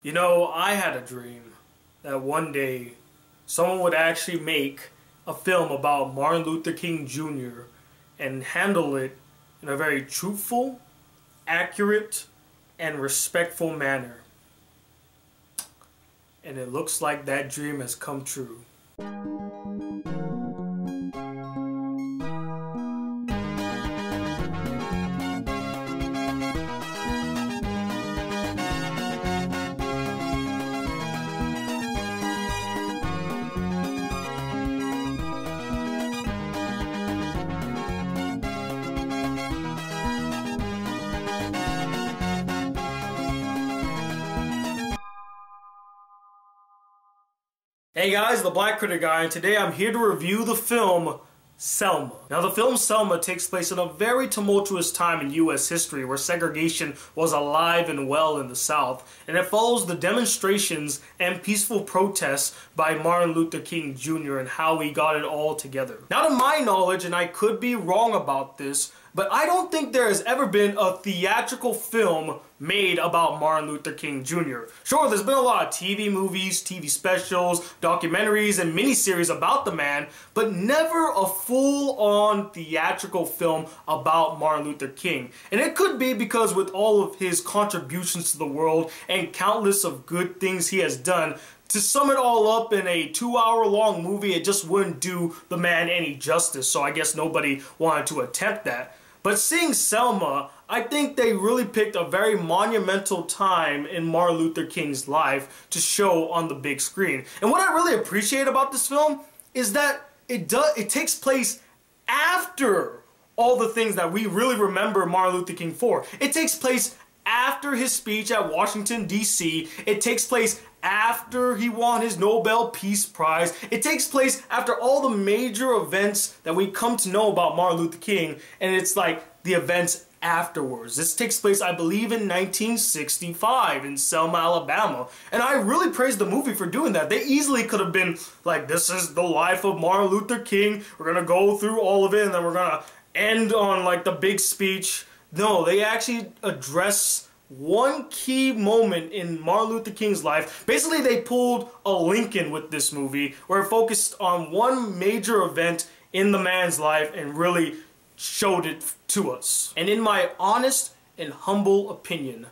You know, I had a dream that one day someone would actually make a film about Martin Luther King Jr. and handle it in a very truthful, accurate, and respectful manner. And it looks like that dream has come true. Hey guys, the Black Critic Guy, and today I'm here to review the film Selma. Now, the film Selma takes place in a very tumultuous time in U.S. history where segregation was alive and well in the South, and it follows the demonstrations and peaceful protests by Martin Luther King Jr. and how he got it all together. Now, to my knowledge, and I could be wrong about this, but I don't think there has ever been a theatrical film made about Martin Luther King Jr. Sure, there's been a lot of TV movies, TV specials, documentaries, and miniseries about the man, but never a full-on theatrical film about Martin Luther King. And it could be because with all of his contributions to the world and countless of good things he has done, to sum it all up in a 2-hour-long movie, it just wouldn't do the man any justice, so I guess nobody wanted to attempt that. But seeing Selma, I think they really picked a very monumental time in Martin Luther King's life to show on the big screen. And what I really appreciate about this film is that it takes place after all the things that we really remember Martin Luther King for. It takes place after his speech at Washington, D.C. It takes place after he won his Nobel Peace Prize. It takes place after all the major events that we come to know about Martin Luther King, and it's like the events afterwards. This takes place, I believe, in 1965 in Selma, Alabama, and I really praise the movie for doing that. They easily could have been like, this is the life of Martin Luther King, we're gonna go through all of it, and then we're gonna end on like the big speech. No, they actually address one key moment in Martin Luther King's life. Basically, they pulled a Lincoln with this movie where it focused on one major event in the man's life and really showed it to us. And in my honest and humble opinion,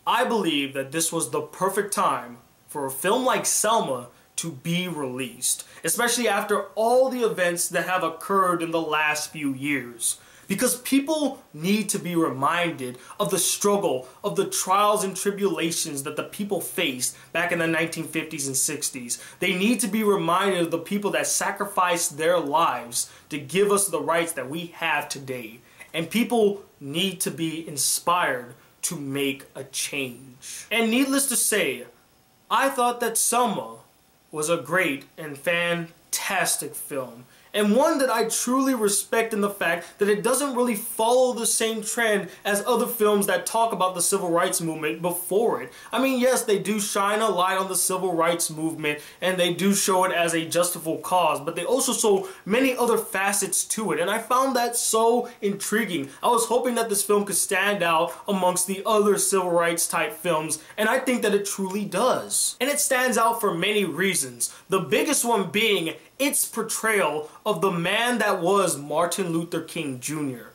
I believe that this was the perfect time for a film like Selma to be released, especially after all the events that have occurred in the last few years. Because people need to be reminded of the struggle, of the trials and tribulations that the people faced back in the 1950s and 60s. They need to be reminded of the people that sacrificed their lives to give us the rights that we have today. And people need to be inspired to make a change. And needless to say, I thought that Selma was a great and fantastic film. And one that I truly respect in the fact that it doesn't really follow the same trend as other films that talk about the civil rights movement before it. I mean, yes, they do shine a light on the civil rights movement and they do show it as a justifiable cause, but they also show many other facets to it, and I found that so intriguing. I was hoping that this film could stand out amongst the other civil rights type films, and I think that it truly does. And it stands out for many reasons. The biggest one being its portrayal of the man that was Martin Luther King Jr.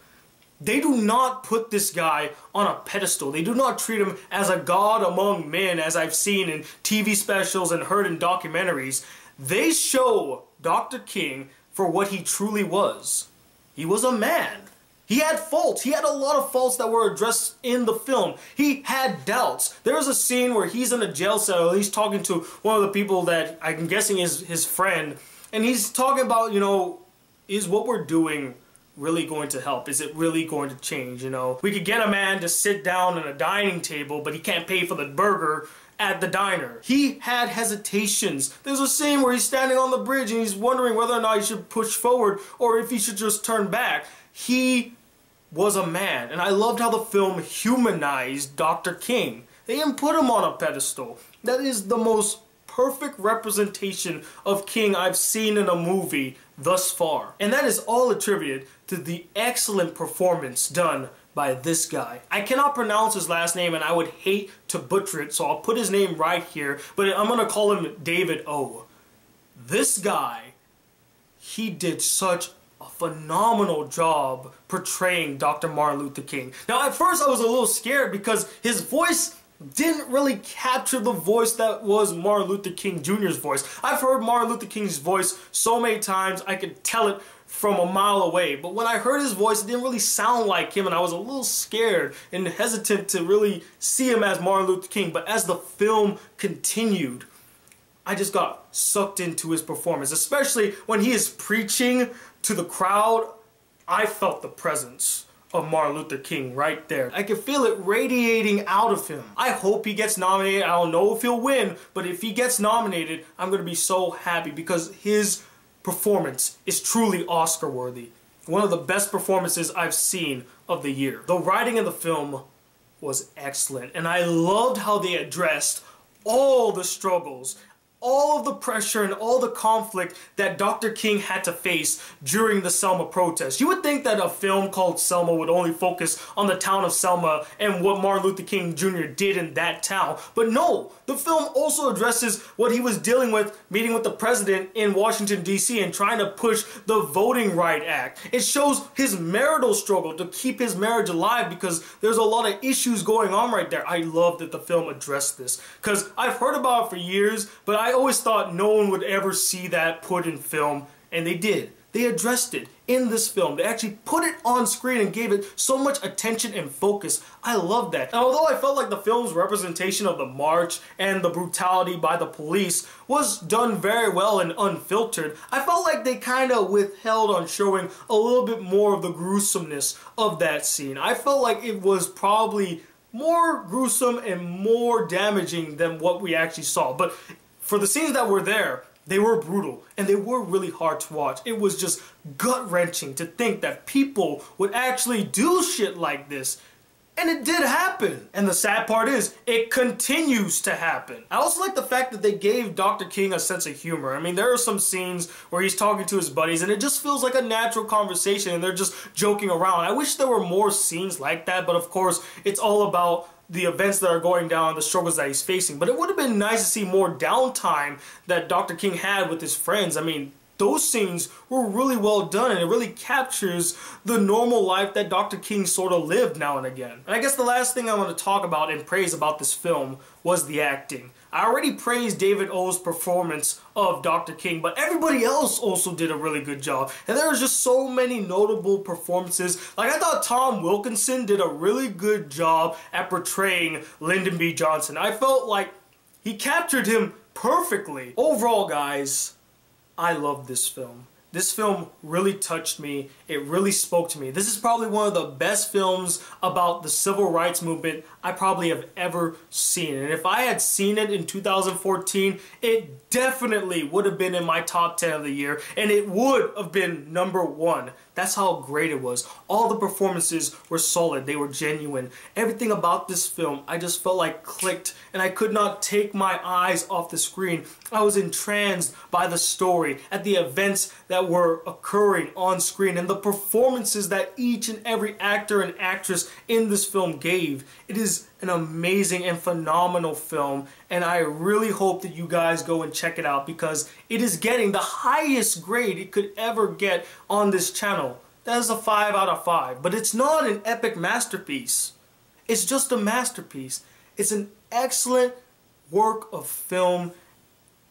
They do not put this guy on a pedestal. They do not treat him as a god among men, as I've seen in TV specials and heard in documentaries. They show Dr. King for what he truly was. He was a man. He had faults. He had a lot of faults that were addressed in the film. He had doubts. There's a scene where he's in a jail cell and he's talking to one of the people that I'm guessing is his friend. And he's talking about, you know, is what we're doing really going to help? Is it really going to change, you know? We could get a man to sit down at a dining table, but he can't pay for the burger at the diner. He had hesitations. There's a scene where he's standing on the bridge and he's wondering whether or not he should push forward or if he should just turn back. He was a man, and I loved how the film humanized Dr. King. They didn't put him on a pedestal. That is the most perfect representation of King I've seen in a movie thus far. And that is all attributed to the excellent performance done by this guy. I cannot pronounce his last name and I would hate to butcher it, so I'll put his name right here, but I'm gonna call him David O. This guy, he did such a phenomenal job portraying Dr. Martin Luther King. Now at first I was a little scared because his voice didn't really capture the voice that was Martin Luther King Jr.'s voice. I've heard Martin Luther King's voice so many times I could tell it from a mile away, but when I heard his voice it didn't really sound like him and I was a little scared and hesitant to really see him as Martin Luther King. But as the film continued, I just got sucked into his performance, especially when he is preaching to the crowd. I felt the presence of Martin Luther King right there. I could feel it radiating out of him. I hope he gets nominated. I don't know if he'll win, but if he gets nominated, I'm gonna be so happy because his performance is truly Oscar worthy. One of the best performances I've seen of the year. The writing in the film was excellent, and I loved how they addressed all the struggles, all of the pressure and all the conflict that Dr. King had to face during the Selma protests. You would think that a film called Selma would only focus on the town of Selma and what Martin Luther King Jr. did in that town. But no, the film also addresses what he was dealing with meeting with the president in Washington, D.C. and trying to push the Voting Rights Act. It shows his marital struggle to keep his marriage alive because there's a lot of issues going on right there. I love that the film addressed this because I've heard about it for years, but I always thought no one would ever see that put in film, and they did. They addressed it in this film. They actually put it on screen and gave it so much attention and focus. I love that. And although I felt like the film's representation of the march and the brutality by the police was done very well and unfiltered, I felt like they kind of withheld on showing a little bit more of the gruesomeness of that scene. I felt like it was probably more gruesome and more damaging than what we actually saw. But for the scenes that were there, they were brutal and they were really hard to watch. It was just gut-wrenching to think that people would actually do shit like this. And it did happen. And the sad part is, it continues to happen. I also like the fact that they gave Dr. King a sense of humor. I mean, there are some scenes where he's talking to his buddies and it just feels like a natural conversation and they're just joking around. I wish there were more scenes like that, but of course, it's all about the events that are going down, the struggles that he's facing. But it would have been nice to see more downtime that Dr. King had with his friends. I mean, those scenes were really well done and it really captures the normal life that Dr. King sort of lived now and again. And I guess the last thing I want to talk about and praise about this film was the acting. I already praised David O's performance of Dr. King, but everybody else also did a really good job. And there was just so many notable performances. Like, I thought Tom Wilkinson did a really good job at portraying Lyndon B. Johnson. I felt like he captured him perfectly. Overall, guys, I love this film. This film really touched me. It really spoke to me. This is probably one of the best films about the civil rights movement I probably have ever seen. And if I had seen it in 2014, it definitely would have been in my top 10 of the year, and it would have been #1. That's how great it was. All the performances were solid. They were genuine. Everything about this film, I just felt like clicked, and I could not take my eyes off the screen. I was entranced by the story, at the events that were occurring on screen, and the performances that each and every actor and actress in this film gave. It is an amazing and phenomenal film, and I really hope that you guys go and check it out because it is getting the highest grade it could ever get on this channel. That is a 5 out of 5, but it's not an epic masterpiece. It's just a masterpiece. It's an excellent work of film,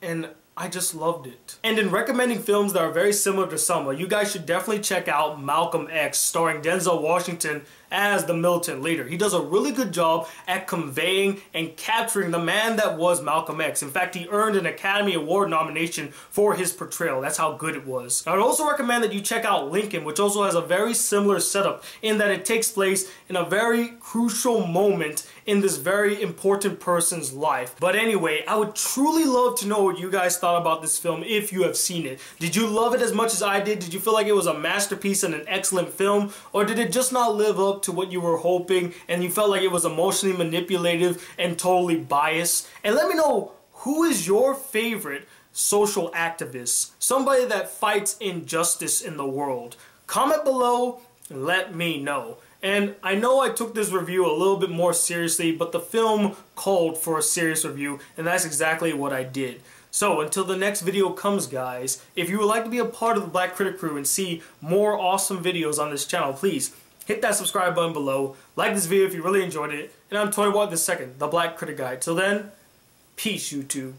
and I just loved it. And in recommending films that are very similar to Selma, you guys should definitely check out Malcolm X, starring Denzel Washington as the militant leader. He does a really good job at conveying and capturing the man that was Malcolm X. In fact, he earned an Academy Award nomination for his portrayal. That's how good it was. I would also recommend that you check out Lincoln, which also has a very similar setup in that it takes place in a very crucial moment in this very important person's life. But anyway, I would truly love to know what you guys thought about this film if you have seen it. Did you love it as much as I did? Did you feel like it was a masterpiece and an excellent film? Or did it just not live up to what you were hoping and you felt like it was emotionally manipulative and totally biased? And let me know, who is your favorite social activist? Somebody that fights injustice in the world. Comment below and let me know. And I know I took this review a little bit more seriously, but the film called for a serious review, and that's exactly what I did. So until the next video comes, guys, if you would like to be a part of the Black Critic crew and see more awesome videos on this channel, please hit that subscribe button below, like this video if you really enjoyed it, and I'm Tony Watt II, the Black Critic Guy. Till then, peace, YouTube.